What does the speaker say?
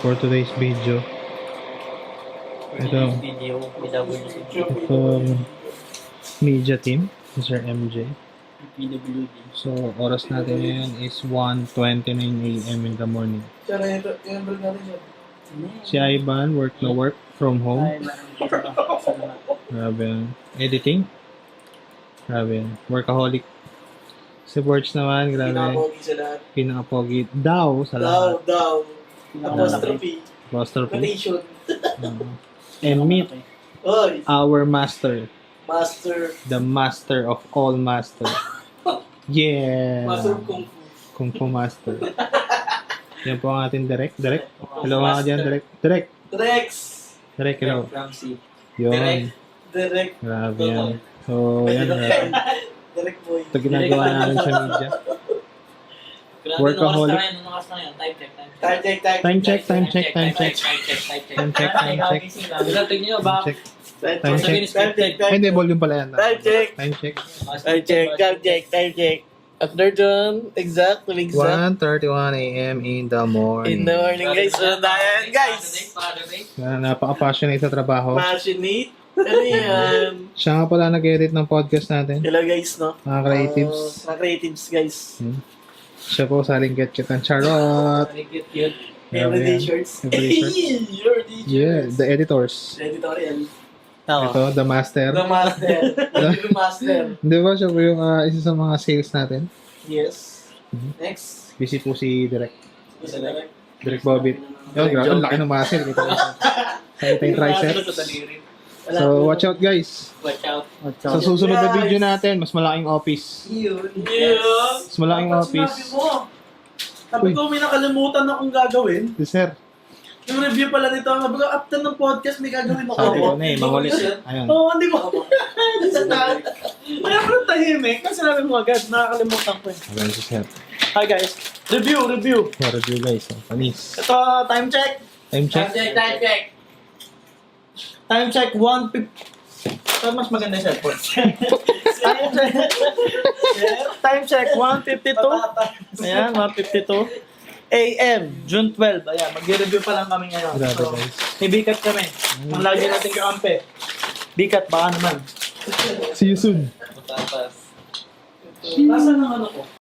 for today's video. Ito, from media team, Mr. MJ. So, oras natin ngayon is 1:29 AM in the morning. Si Ivan, work na work from home. Grabe yan. Editing. Grabe yan. Workaholic. Si Borch naman, grabe. Pinakapogi sa lahat. Pinakapogi daw sa lahat. Daw. Apostrophe. Apostrophe. Quotation. And meet Oy. our master. Master. The master of all master. Yeah. Master of Kung Fu. Kung Fu master. Yan po ang ating direct. Direct. Hello mga dyan, direct. Direct. Rex. Direct, hello. Ramsey. Yun. Direct. Grabe yan. So, yan. Direct boy. Ito ginagawa namin sa media. Grabe, Workaholic. nukas na yan. Time check. Time check, time check, time check. Time check, time check. Tingnan nyo, baka Check. Time check. check. Ay, hindi, volume pala yan. Time check. Time check. Time check. After done, exact. 1:31 AM in the morning. In the morning, guys. So, dayan, guys. Napaka-passionate sa trabaho. Passionate. Ano yan? Siya nga pala nag-edit ng podcast natin. Hello, guys, no? Mga creatives. Mga creatives, guys. Siya po, saling get-get ang charot. cute. Everyday Grabe yan. shirts. Everyday shirts. Everyday Yeah, shirts. the editors. Editorial. Ito, the master. The master. The master. Di ba siya po yung isa sa mga sales natin? Yes. Next. Busy po si Direk. Direct. Direk Bobit. Yun, grabe, ang laki ng muscle. Kita mo. Sa yung triceps. So, watch out guys. Watch out. Sa susunod na video natin, mas malaking office. Yun. Mas malaking office. Sabi ko, may nakalimutan akong gagawin. Si Sir. Yung review pala nito, sabi ko, after ng podcast, may gagawin ako. Sabi ko na eh, mangulit. Ayun. Oo, hindi ko. Kaya pala tahimik. Kasi sinabi mo agad, nakakalimutan ko eh. Ayun si Sir. Hi guys. Review. So, review guys. Panis. Ito, time check. Time check. Time check, 1:50. Ito, mas maganda yung cellphone. Time check, 1:52. Ayan, 1:52. AM, June 12. Ayan, mag-review pa lang kami ngayon. Grabe So, guys. may bikat kami. Ang lagi natin kaampe. Bikat, baka naman. See you soon. Matatas. Nasaan ang ano ko?